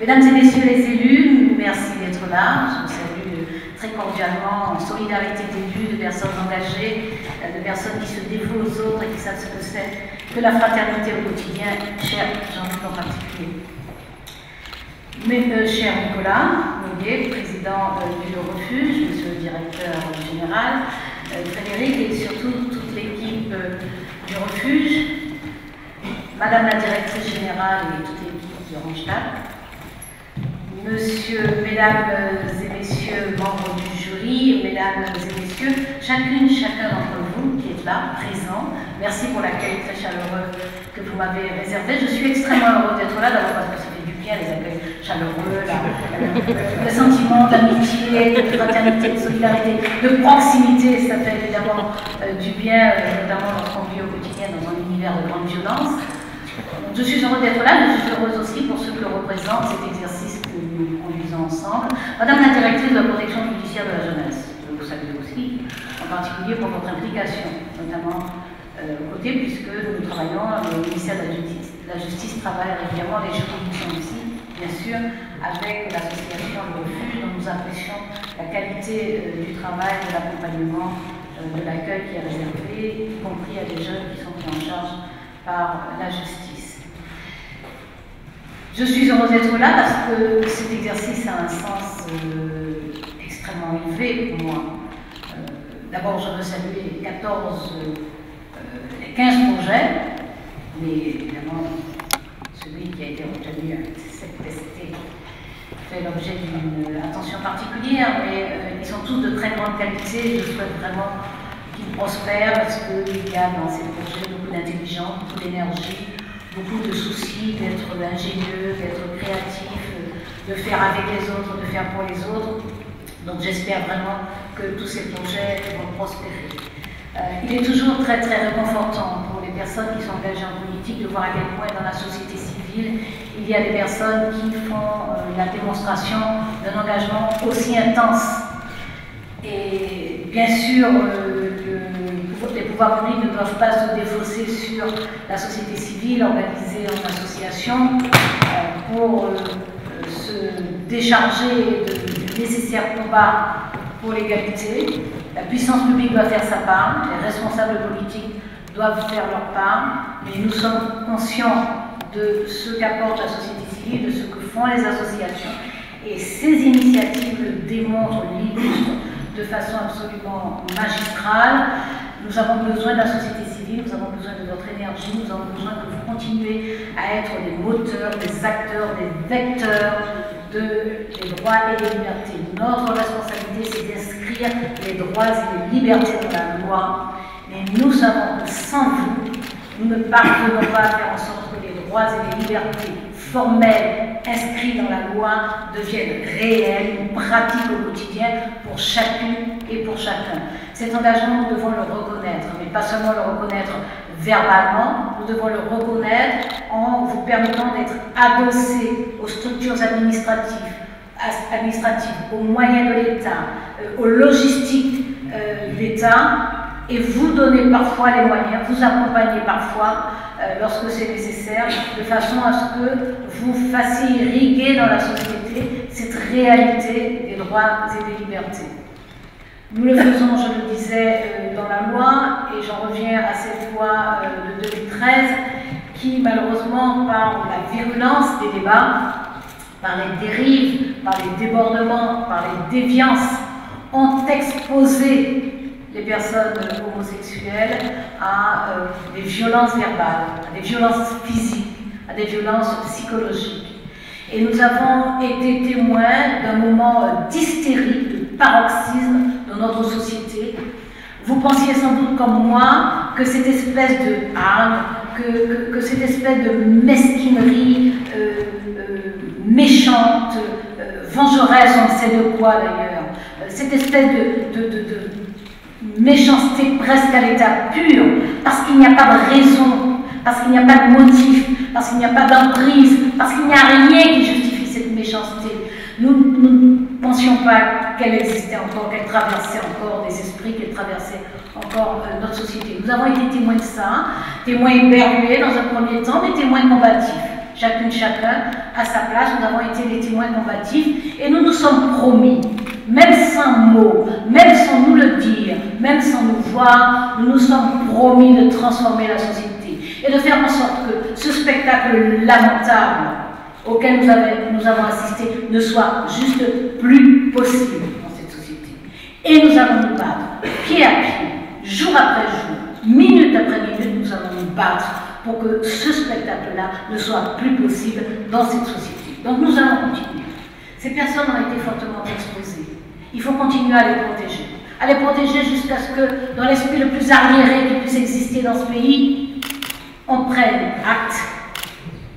Mesdames et messieurs les élus, merci d'être là. Je vous salue très cordialement en solidarité d'élus, de personnes engagées, de personnes qui se dévouent aux autres et qui savent ce que c'est que la fraternité au quotidien, cher Jean-Luc en particulier. Cher Nicolas Mounier, président du refuge, monsieur le directeur général, Frédéric et surtout toute l'équipe du refuge, madame la directrice générale et toute l'équipe de Randstad, mesdames et messieurs membres du jury, mesdames et messieurs, chacune, chacun d'entre vous qui est là, présent, merci pour l'accueil très chaleureux que vous m'avez réservé. Je suis extrêmement heureuse d'être là, d'abord parce que ça fait du bien, les accueils chaleureux, le sentiment d'amitié, de fraternité, de solidarité, de proximité, ça fait évidemment du bien, notamment lorsqu'on vit au quotidien dans un univers de grande violence. Je suis heureuse d'être là, mais je suis heureuse aussi pour ce que représente cet exercice que nous conduisons ensemble. Madame la directrice de la protection judiciaire de la jeunesse, je vous salue aussi, en particulier pour votre implication, notamment aux côtés, puisque nous travaillons, le ministère de la Justice travaille régulièrement, les juridictions aussi, bien sûr, avec l'association Le Refuge, dont nous apprécions la qualité du travail, de l'accompagnement, de l'accueil qui est réservé, y compris à des jeunes qui sont pris en charge par la justice. Je suis heureuse d'être là parce que cet exercice a un sens extrêmement élevé pour moi. D'abord, je veux saluer les 15 projets, mais évidemment, celui qui a été retenu, cette PST, fait l'objet d'une attention particulière, mais ils sont tous de très grande qualité. Je souhaite vraiment qu'ils prospèrent parce qu'il y a dans ces projets beaucoup d'intelligence, beaucoup d'énergie, beaucoup de soucis d'être ingénieux, d'être créatif, de faire avec les autres, de faire pour les autres. Donc j'espère vraiment que tous ces projets vont prospérer. Il est toujours très très réconfortant pour les personnes qui sont engagées en politique de voir à quel point dans la société civile, il y a des personnes qui font la démonstration d'un engagement aussi intense. Et bien sûr, les pouvoirs publics ne doivent pas se défausser sur la société civile organisée en association pour se décharger du nécessaire combat pour l'égalité. La puissance publique doit faire sa part, les responsables politiques doivent faire leur part, mais nous sommes conscients de ce qu'apporte la société civile, de ce que font les associations, et ces initiatives le démontrent, l'illustrent de façon absolument magistrale. Nous avons besoin de la société civile, nous avons besoin de votre énergie, nous avons besoin que vous continuiez à être des moteurs, des acteurs, des vecteurs des droits et des libertés. Notre responsabilité, c'est d'inscrire les droits et les libertés dans la loi, mais nous savons que sans vous, nous ne parvenons pas à faire en sorte que les droits et les libertés formelles inscrits dans la loi deviennent réels, une pratique au quotidien pour chacune et pour chacun. Cet engagement, nous devons le reconnaître, mais pas seulement le reconnaître verbalement, nous devons le reconnaître en vous permettant d'être adossés aux structures administratives, aux moyens de l'État, aux logistiques de l'État, et vous donner parfois les moyens, vous accompagner parfois lorsque c'est nécessaire, de façon à ce que vous fassiez irriguer dans la société cette réalité des droits et des libertés. Nous le faisons, je le disais, dans la loi, et j'en reviens à cette loi de 2013, qui malheureusement, par la virulence des débats, par les dérives, par les débordements, par les déviances, ont exposé les personnes homosexuelles à des violences verbales, à des violences physiques, à des violences psychologiques. Et nous avons été témoins d'un moment d'hystérie, de paroxysme dans notre société. Vous pensiez sans doute comme moi que cette espèce de hargne, que cette espèce de mesquinerie méchante, vengeresse, on ne sait de quoi d'ailleurs, cette espèce de méchanceté presque à l'état pur, parce qu'il n'y a pas de raison, parce qu'il n'y a pas de motif, parce qu'il n'y a pas d'emprise, parce qu'il n'y a rien qui justifie cette méchanceté. Nous ne pensions pas qu'elle existait encore, qu'elle traversait encore des esprits, qu'elle traversait encore notre société. Nous avons été témoins de ça, témoins éberlués dans un premier temps, mais témoins combatifs. chacune, chacun, à sa place. Nous avons été les témoins combatifs et nous nous sommes promis, même sans mots, même sans nous le dire, même sans nous voir, nous nous sommes promis de transformer la société et de faire en sorte que ce spectacle lamentable auquel nous avons assisté ne soit juste plus possible dans cette société. Et nous allons nous battre, pied à pied, jour après jour, minute après minute, nous allons nous battre pour que ce spectacle-là ne soit plus possible dans cette société. Donc nous allons continuer. Ces personnes ont été fortement exposées. Il faut continuer à les protéger jusqu'à ce que, dans l'esprit le plus arriéré qui puisse exister dans ce pays, on prenne acte,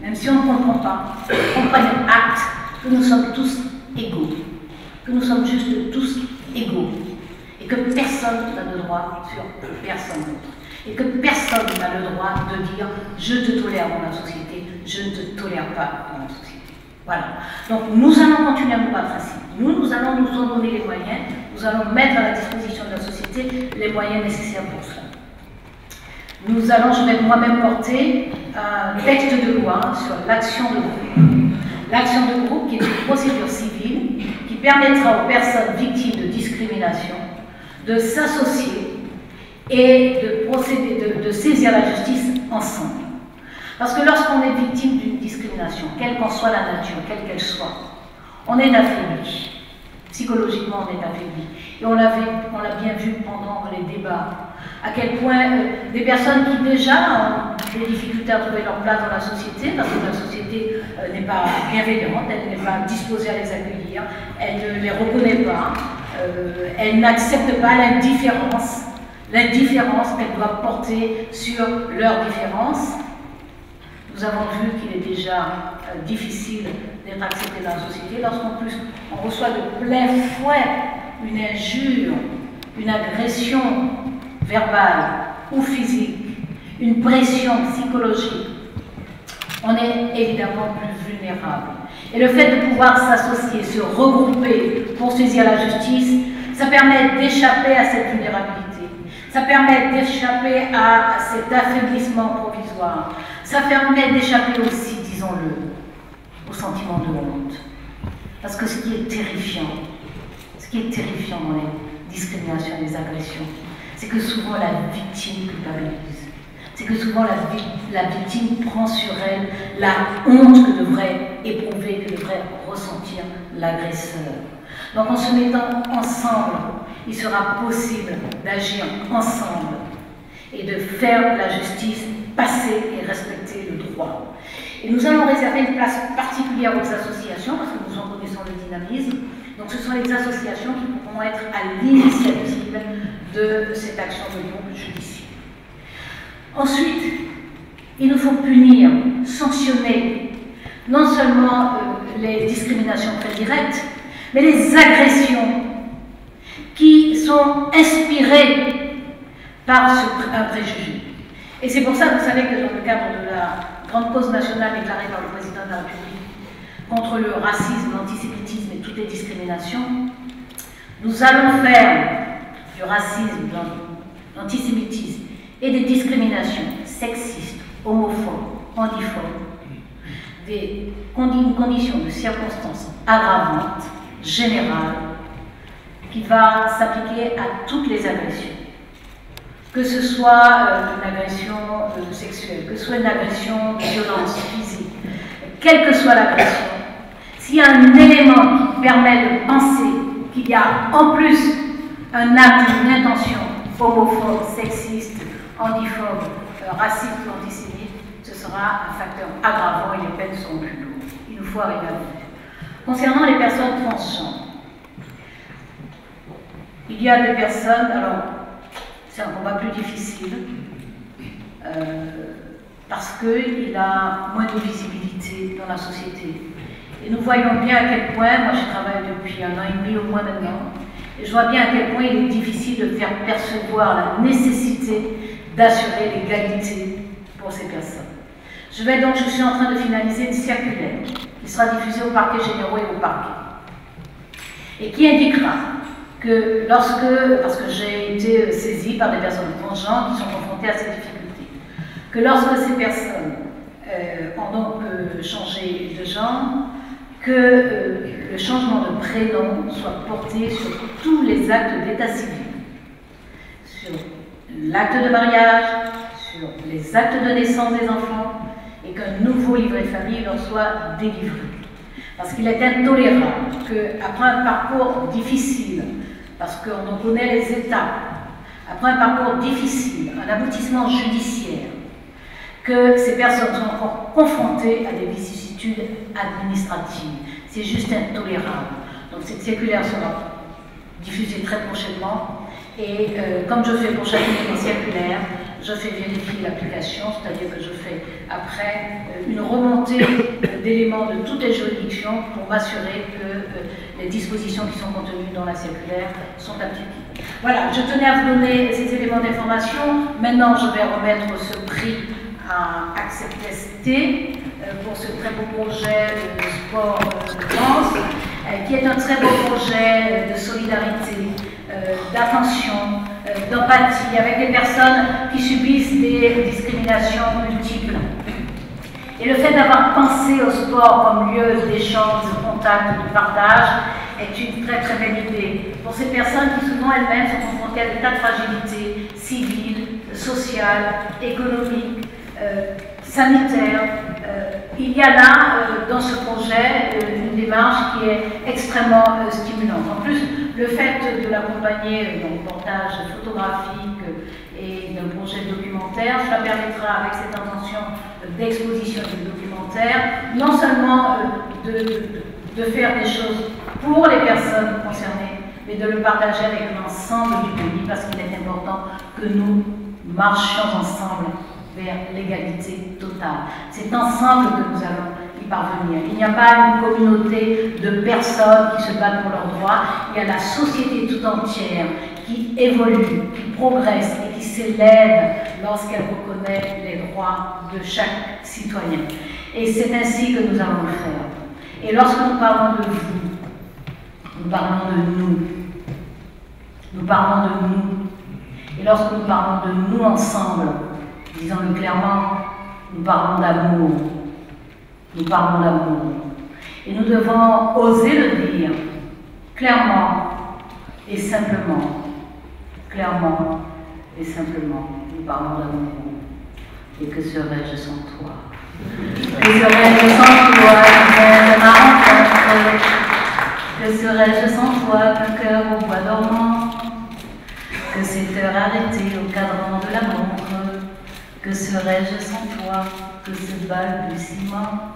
même si on ne comprend pas, on prenne acte que nous sommes tous égaux, que nous sommes juste tous égaux, et que personne n'a le droit sur personne d'autre, et que personne n'a le droit de dire « je te tolère dans la société, je ne te tolère pas dans la société ». Voilà. Donc nous allons continuer à nous battre ainsi. Nous allons nous en donner les moyens, nous allons mettre à la disposition de la société les moyens nécessaires pour cela. Je vais moi-même porter un texte de loi sur l'action de groupe. L'action de groupe qui est une procédure civile qui permettra aux personnes victimes de discrimination de s'associer et de saisir la justice ensemble. Parce que lorsqu'on est victime d'une discrimination, quelle qu'en soit la nature, quelle qu'elle soit, on est affaibli. Psychologiquement, on est affaibli. Et on l'a bien vu pendant les débats, à quel point des personnes qui déjà ont des difficultés à trouver leur place dans la société, parce que la société n'est pas bienveillante, elle n'est pas disposée à les accueillir, elle ne les reconnaît pas, elle n'accepte pas l'indifférence qu'elle doit porter sur leurs différences. Nous avons vu qu'il est déjà difficile d'être accepté dans la société lorsqu'en plus on reçoit de plein fouet une injure, une agression verbale ou physique, une pression psychologique. On est évidemment plus vulnérable. Et le fait de pouvoir s'associer, se regrouper pour saisir la justice, ça permet d'échapper à cette vulnérabilité. Ça permet d'échapper à cet affaiblissement provisoire. Ça permet d'échapper aussi, disons-le, au sentiment de honte. Parce que ce qui est terrifiant dans les discriminations et les agressions, c'est que souvent la victime culpabilise. C'est que souvent la victime prend sur elle la honte que devrait éprouver, que devrait ressentir l'agresseur. Donc en se mettant ensemble, il sera possible d'agir ensemble et de faire la justice passer et respecter le droit. Et nous allons réserver une place particulière aux associations, parce que nous en connaissons le dynamisme. Donc ce sont les associations qui pourront être à l'initiative de cette action de groupe judiciaire. Ensuite, il nous faut punir, sanctionner, non seulement les discriminations très directes, mais les agressions qui sont inspirées par un préjugé. Et c'est pour ça que vous savez que dans le cadre de la grande cause nationale déclarée par le président de la République contre le racisme, l'antisémitisme et toutes les discriminations, nous allons faire du racisme, de l'antisémitisme et des discriminations sexistes, homophobes, handiphobes, une condition de circonstances aggravantes, générales, qui va s'appliquer à toutes les agressions. Que ce soit une agression sexuelle, que ce soit une agression de violence physique, quelle que soit l'agression, s'il y a un élément qui permet de penser qu'il y a en plus un acte, une intention homophobe, sexiste, handiphobe, raciste ou antisémite, ce sera un facteur aggravant et les peines seront plus lourdes. Il nous faut arriver à le faire. Concernant les personnes transgenres, il y a des personnes, alors c'est un combat plus difficile, parce qu'il a moins de visibilité dans la société. Et nous voyons bien à quel point, moi je travaille depuis 1 an et demi au moins maintenant, et je vois bien à quel point il est difficile de faire percevoir la nécessité d'assurer l'égalité pour ces personnes. Je suis en train de finaliser une circulaire qui sera diffusée aux parquets généraux et aux parquets, et qui indiquera que parce que j'ai été saisie par des personnes transgenres qui sont confrontées à ces difficultés, que lorsque ces personnes ont donc changé de genre, que le changement de prénom soit porté sur tous les actes d'état civil, sur l'acte de mariage, sur les actes de naissance des enfants, et qu'un nouveau livret de famille leur soit délivré. Parce qu'il est intolérable qu'après un parcours difficile, parce qu'on en connaît les étapes, après un parcours difficile, un aboutissement judiciaire, que ces personnes sont encore confrontées à des vicissitudes administratives. C'est juste intolérable. Donc cette circulaire sera diffusée très prochainement. Et comme je fais pour chacune des circulaires, je fais vérifier l'application, c'est-à-dire que je fais après une remontée d'éléments de toutes les juridictions pour m'assurer que les dispositions qui sont contenues dans la circulaire sont appliquées. Voilà, je tenais à vous donner ces éléments d'information. Maintenant, je vais remettre ce prix à Acceptest pour ce très beau projet de sport de France, qui est un très beau projet de solidarité, d'attention, d'empathie avec des personnes qui subissent des discriminations multiples. Et le fait d'avoir pensé au sport comme lieu d'échange, de contact, de partage, est une très très belle idée pour ces personnes qui souvent elles-mêmes sont confrontées à des tas de fragilités civiles, sociales, économiques, sanitaires. Il y a là, dans ce projet, une démarche qui est extrêmement stimulante. En plus, le fait de l'accompagner d'un portage photographique et d'un projet documentaire, cela permettra, avec cette intention d'exposition du documentaire, non seulement de faire des choses pour les personnes concernées, mais de le partager avec l'ensemble du pays, parce qu'il est important que nous marchions ensemble vers l'égalité totale. C'est ensemble que nous allons y parvenir. Il n'y a pas une communauté de personnes qui se battent pour leurs droits, il y a la société tout entière qui évolue, qui progresse et qui s'élève lorsqu'elle reconnaît les droits de chaque citoyen. Et c'est ainsi que nous allons le faire. Et lorsque nous parlons de vous, nous parlons de nous. Nous parlons de nous. Et lorsque nous parlons de nous ensemble, disons-le clairement, nous parlons d'amour. Nous parlons d'amour. Et nous devons oser le dire, clairement et simplement. Clairement et simplement, nous parlons d'amour. Et que serais-je sans toi? Que serais-je sans toi, de ma rencontre? Que serais-je sans toi, qu'un cœur au bois dormant? Que cette heure arrêtée au cadran de la montre? Que serais-je sans toi, que ce balbutiement?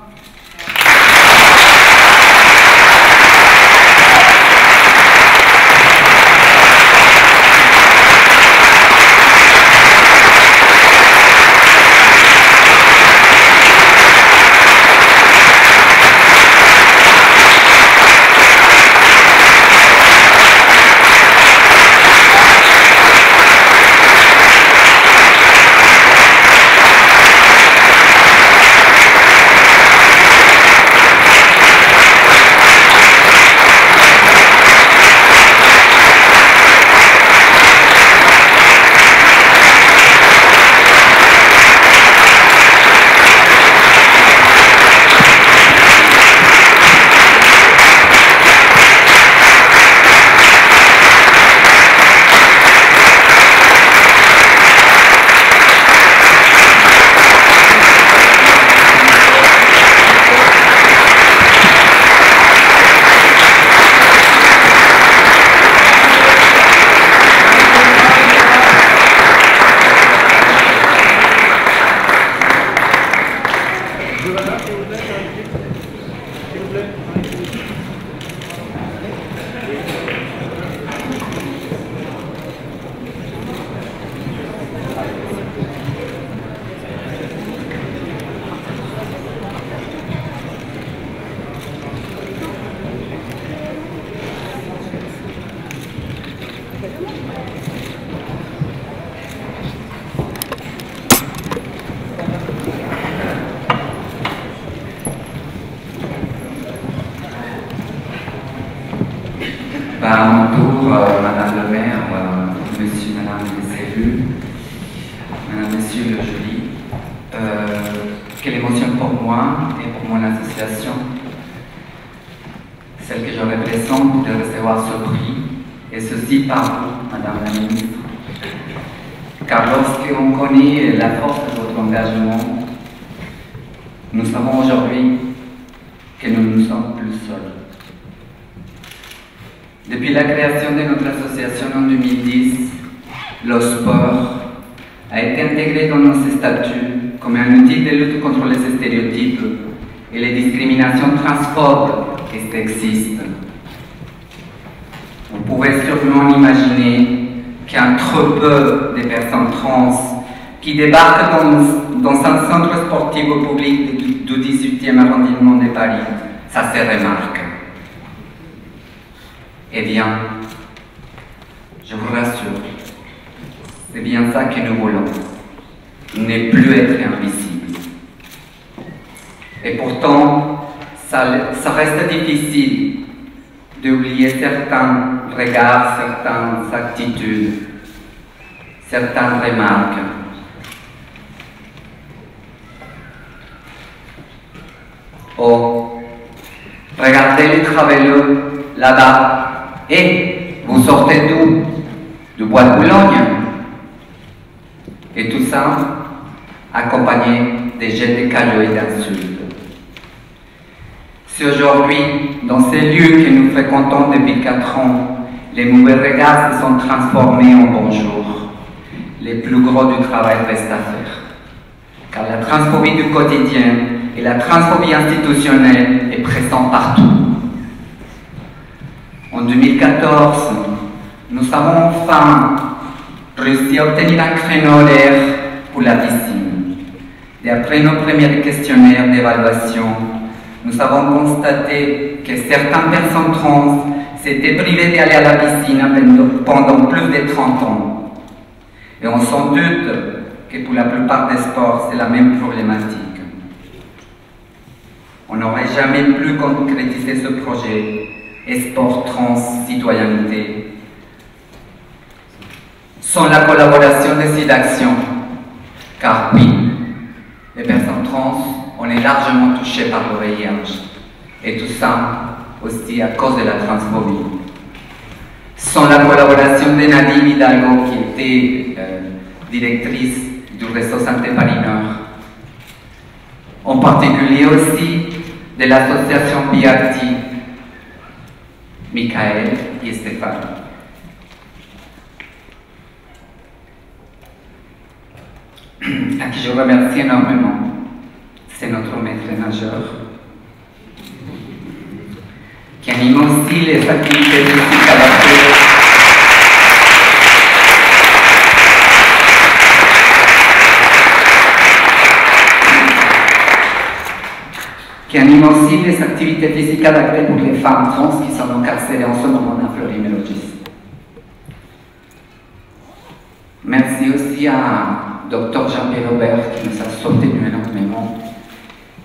À mon tour, Madame le maire, Monsieur, Madame les élus, Madame, Monsieur le jury, quelle émotion pour moi et pour mon association, celle que je représente, de recevoir ce prix, et ceci par vous, Madame la Ministre. Car lorsqu'on connaît la force de votre engagement, nous savons aujourd'hui que nous ne sommes plus seuls. Depuis la création de notre association en 2010, le sport a été intégré dans nos statuts comme un outil de lutte contre les stéréotypes et les discriminations transphobes et sexistes. Vous pouvez sûrement imaginer qu'il y a trop peu de personnes trans qui débarquent dans un centre sportif public du 18e arrondissement de Paris. Ça se remarque. Eh bien, je vous rassure, c'est bien ça que nous voulons, ne plus être invisible. Et pourtant, ça reste difficile d'oublier certains regards, certaines attitudes, certaines remarques. Oh, regardez les travailleurs là-bas. Et vous sortez d'où? Du bois de Boulogne. Et tout ça accompagné des jets de cailloux et d'insultes. Si aujourd'hui, dans ces lieux que nous fréquentons depuis 4 ans, les mauvais regards se sont transformés en bonjour, les plus gros du travail restent à faire. Car la transphobie du quotidien et la transphobie institutionnelle est présente partout. En 2014, nous avons enfin réussi à obtenir un créneau horaire pour la piscine. D'après nos premiers questionnaires d'évaluation, nous avons constaté que certaines personnes trans s'étaient privées d'aller à la piscine pendant plus de 30 ans. Et on s'en doute que pour la plupart des sports, c'est la même problématique. On n'aurait jamais pu concrétiser ce projet Sport Trans Citoyenneté sans la collaboration de ces actions. Car oui, les personnes trans, on est largement touchées par le VIH. Et tout ça aussi à cause de la transphobie. Sans la collaboration de Nadine Hidalgo, qui était directrice du réseau Santé Paris Nord, en particulier aussi de l'association Biati, Michael et Stéphane. À qui je remercie énormément. C'est notre maître nageur, qui anime aussi les activités physiques adaptées. Qui anime aussi les activités physiques adaptées pour les femmes trans qui sont incarcérées en ce moment à Fleury-Mérogis. Merci aussi à Dr Jean-Pierre Aubert qui nous a soutenu énormément,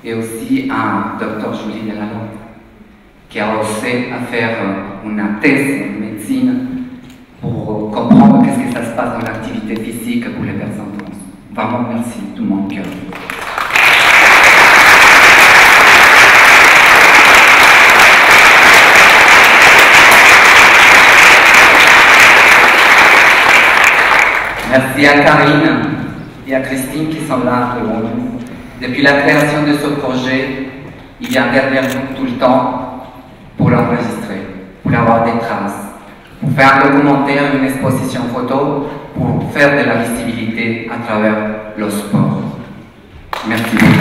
et aussi à Dr Julie Delalande qui a osé faire une thèse en médecine pour comprendre qu'est-ce que ça se passe dans l'activité physique pour les personnes trans. Vraiment merci de tout mon cœur. Merci à Karine et à Christine qui sont là devant nous. Depuis la création de ce projet, il y a derrière nous tout le temps pour l'enregistrer, pour avoir des traces, pour faire un documentaire, une exposition photo, pour faire de la visibilité à travers le sport. Merci beaucoup.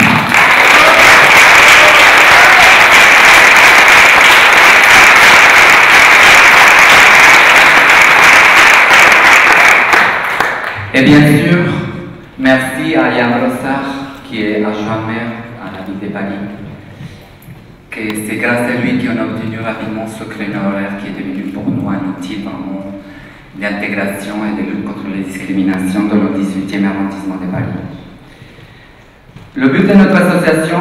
Et bien sûr, merci à Yann Rossard, qui est adjoint maire à la ville de Paris, que c'est grâce à lui qu'on a obtenu rapidement ce créneau horaire qui est devenu pour nous un outil vraiment d'intégration et de lutte contre les discriminations dans le 18e arrondissement de Paris. Le but de notre association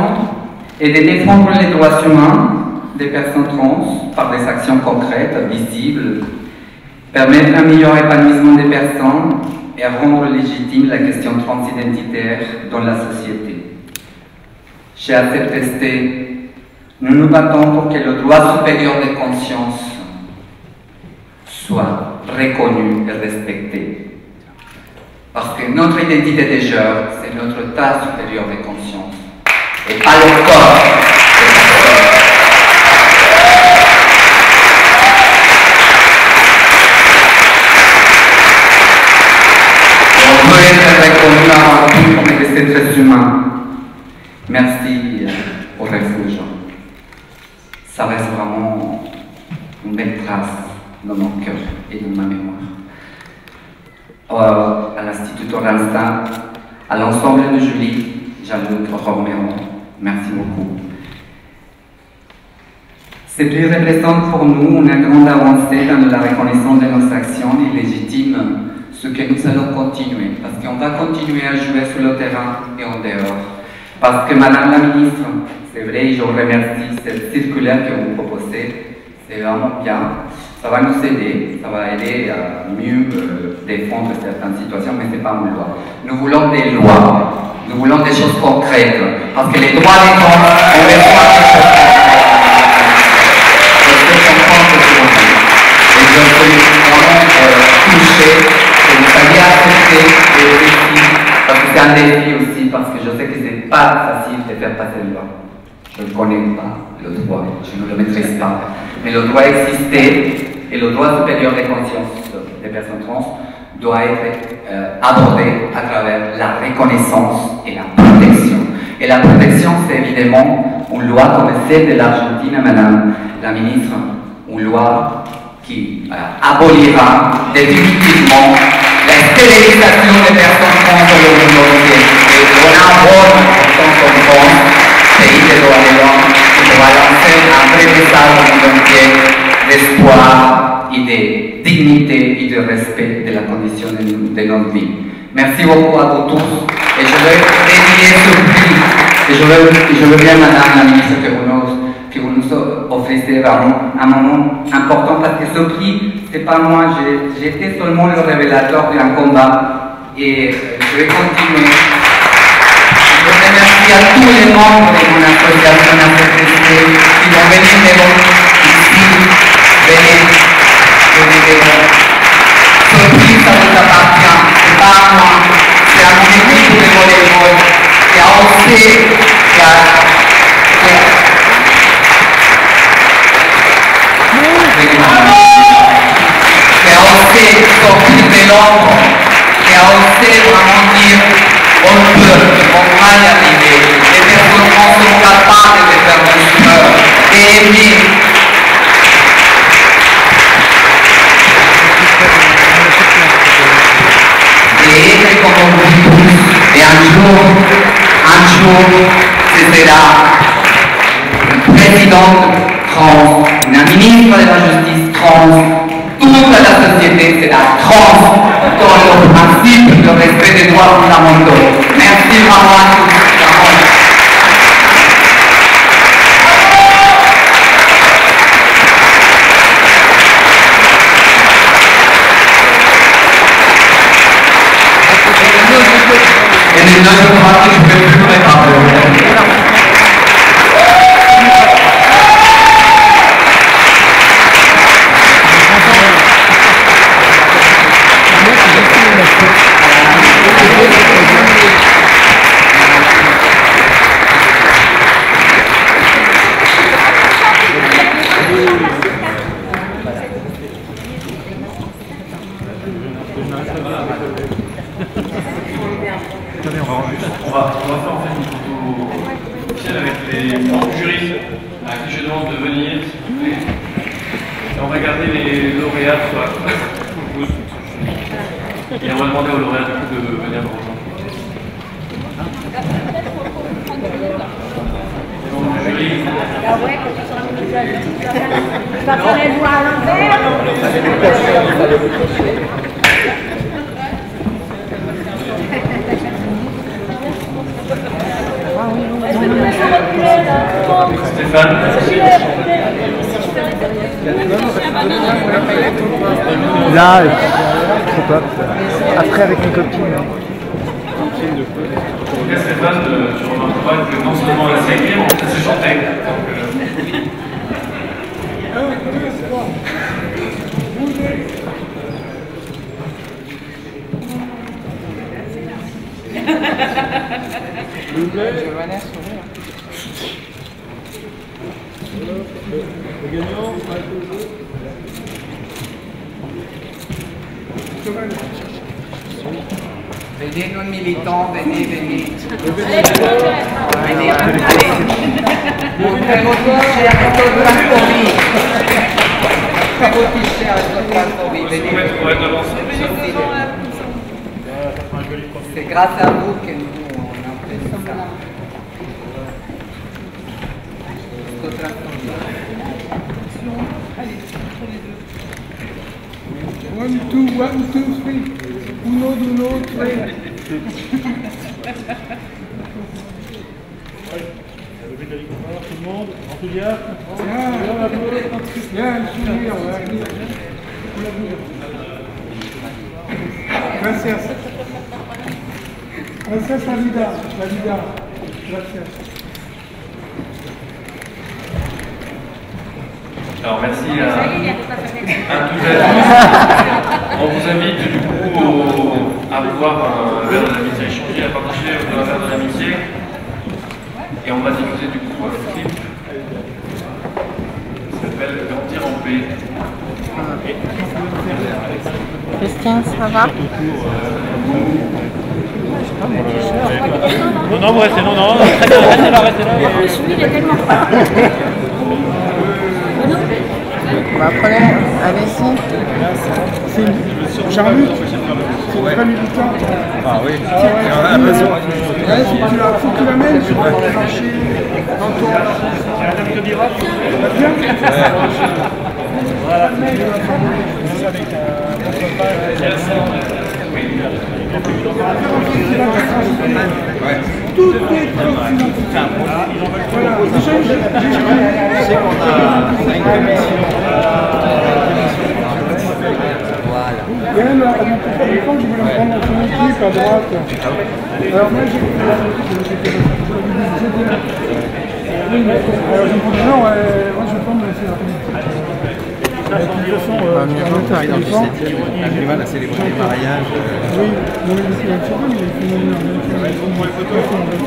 est de défendre les droits humains des personnes trans par des actions concrètes, visibles, permettre un meilleur épanouissement des personnes et rendre légitime la question transidentitaire dans la société. Chez ACEPTST, nous nous battons pour que le droit supérieur de conscience soit reconnu et respecté. Parce que notre identité de genre, c'est notre état supérieur de conscience, et pas le corps de personne. On peut être reconnu avant tout comme des êtres humains. Merci aux refuges. Ça reste vraiment une belle trace dans mon cœur et dans ma mémoire. À l'Institut Oransta, à l'ensemble de Julie, Jean-Luc Romero, merci beaucoup. Ce prix représente pour nous une grande avancée dans la reconnaissance de nos actions et légitime ce que nous allons continuer, parce qu'on va continuer à jouer sur le terrain et en dehors. Parce que Madame la Ministre, c'est vrai, je vous remercie, cette circulaire que vous proposez, c'est vraiment bien. Ça va nous aider, ça va aider à mieux défendre certaines situations, mais ce n'est pas une loi. Nous voulons des lois, nous voulons des choses concrètes, parce que les droits des gens, on les voit des choses concrètes. Je comprends ce que vous dites. Et je suis vraiment touché que vous ayez accepté les défis, parce que c'est un défi aussi, parce que je sais que ce n'est pas facile de faire passer une loi. Je ne connais pas le droit, je ne le maîtrise pas. Mais le droit existait et le droit supérieur de conscience des personnes trans doit être abordé à travers la reconnaissance et la protection. Et la protection, c'est évidemment une loi comme celle de l'Argentine, Madame la Ministre, une loi qui abolira définitivement la stérilisation des personnes trans dans le monde entier. Et on a un rôle important comme France, pays des droits de l'homme, qui doit lancer un vrai message au monde entier d'espoir et de dignité et de respect de la condition de notre vie. Merci beaucoup à vous tous et je vais dédier ce prix et je veux bien, Madame la Ministre, que vous nous offrissez vraiment un moment important parce que ce prix, c'est pas moi, j'étais seulement le révélateur d'un combat et je vais continuer. Je remercie à tous les membres de mon association ACEPTST qui vont venir ici, venez. Ce prix, ça vous appartient, c'est pas à moi, c'est à mon équipe de volleyball qui a osé, qui a osé sortir de l'ombre, qui a osé vraiment dire on peut, on va y arriver, les personnes trans sont capables de faire du sport et aimer. Et être comme vous tous, et un jour, ce sera une présidente trans, une ministre de la justice trans, toute la société sera trans dans le principe de respect des droits fondamentaux. Merci vraiment à tous. Et les autres parties, je ne peux plus préparer. On va faire en fait une photo officielle avec les membres du jury à qui je demande de venir, s'il vous plaît. Et on va garder les lauréats sur la pouce. Et on va demander aux lauréats du coup de venir nous rejoindre. Les membres du jury. Tu vas prendre les doigts à l'envers. Stéphane. Là, trop top. Après avec une copine. En tout cas, Stéphane, tu remarqueras que non seulement elle sait Venez, nos militants, venez, venez. Venez, allez. Montrez-vous toucher à votre transphobie. Montrez-vous toucher à votre transphobie. Venez. C'est grâce à vous que nous, on a fait ça. Votre transphobie. One, two, three. Uno, tres. Tout le monde, enthousiaste. Bien, un sourire, Gracias. Gracias, la vida. Gracias. Alors merci à tous et à tous. On vous invite du coup à boire un verre de l'amitié, à échanger, à partager un verre de l'amitié. Et on va diffuser du coup un clip qui s'appelle Grandir en paix. Christian, ça va? Non, vous restez, non, restez là. Le suivi, il est tellement fort. Bah, prenez, allez-y. C'est Jean-Luc, c'est une vraie militante. Ah oui. Faut que tu l'amènes, tu vas marcher dans ton... Madame te dira. Voilà. Tout est confidentiel. Voilà. Je sais qu'on a une commission. Il y a même à mon propre écran, je voulais prendre son équipe à droite. Alors moi j'ai oui, mais alors je me dis non, moi je vais pas me laisser la de toute façon, dans le 17e, on a du mal à célébrer les mariages. oui, mon émission, mais il y a une